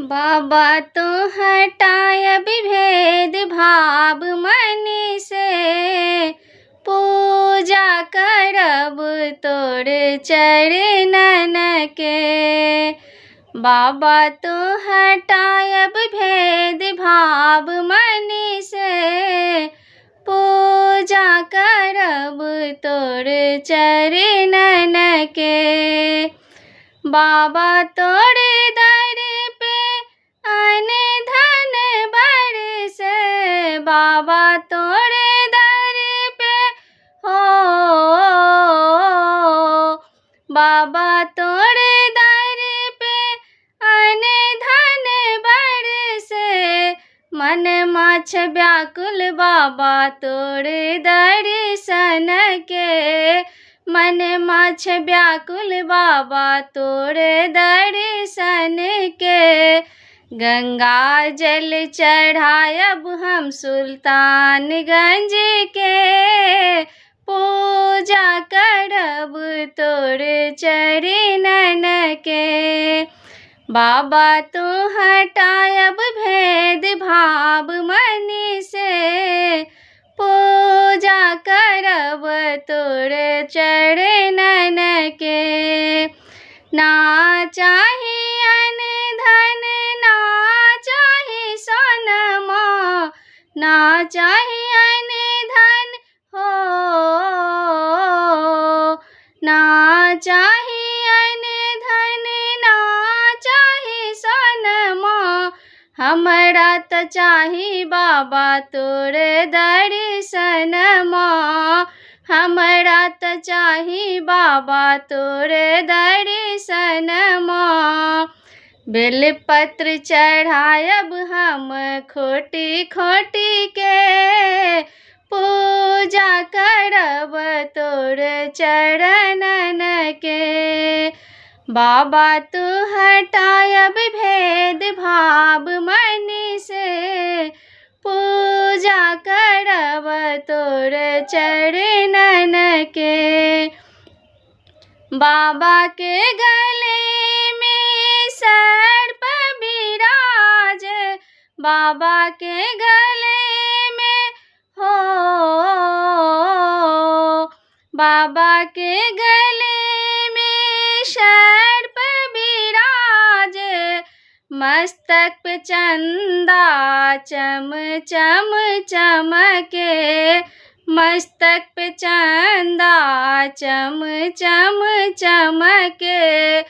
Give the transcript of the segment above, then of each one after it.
बाबा तो हटायब भेद भाव मन से, पूजा करब तोर चरणन के। बाबा तो हटायब भेद भाव मन से, पूजा करब तोर चरणन के। बाबा तोर दर पे अन धन बरसे, बाबा तोर दर पे हो, बाबा तोर दर पे अन धन बरसे। मन माछ व्याकुल बाबा तोर दर्शन के, मन माछ व्याकुल बाबा तोर दर्शन के। गंगा जल चढ़ायब हम सुल्तानगंज के, पूजा करब तोर चरणन के। बाबा तो हटायब भेद भाव मन से, पूजा करब तोर चरणन के। ना चाही अन धन ना चाही सोनमा, ना चाही अन धन हो, ना चाही अन धन ना चाही सोनमा। हमरा त चाही बाबा तोर दर्शनमा, हमरा त चाही बाबा तोर दर्शनमा। बेलपत्र चढ़ायब हम खोटी खोटी के, पूजा करब तोर चरणन के। बाबा तू हटायब भेद भाव मन से, पूजा करब तोर चरणन के। बाबा के गले में सर्प बिराज, बाबा के गले में हो, बाबा के गले में सर्प बिराज। मस्तक पे चंदा चम चम चमके, मस्तक पे चंदा चम चम चमके।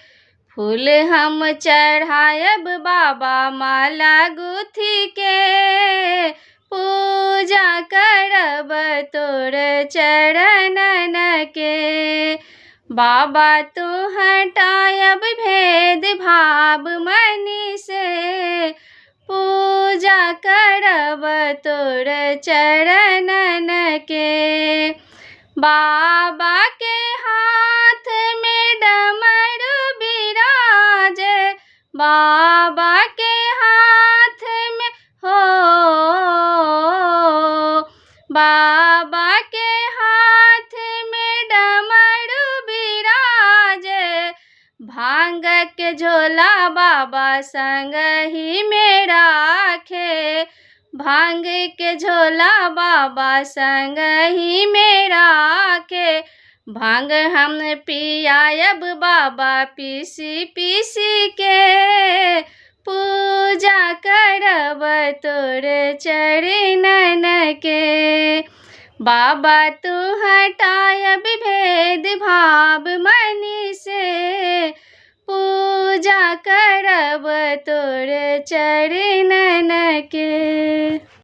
फूल हम चढ़ायब बाबा माला गुथी के, पूजा करब तोर चरणन के। बाबा तू हटायब भेद भाव मन से, पूजा करब तोर चरणन के। बाबा के हाथ में डमरू बिराजे, बाबा के हाथ में हो, बाबा के हाथ में डमरू बिराजे। भांग के झोला बाबा संग ही में राखे, भांग के झोला बाबा संग ही में राखे। भांग हम पियायब बाबा पीसी पीसी के, पूजा करब तोर चरणन के। बाबा तू हटायब भेद भाव मन से, पूजा करब तोर चरणन के।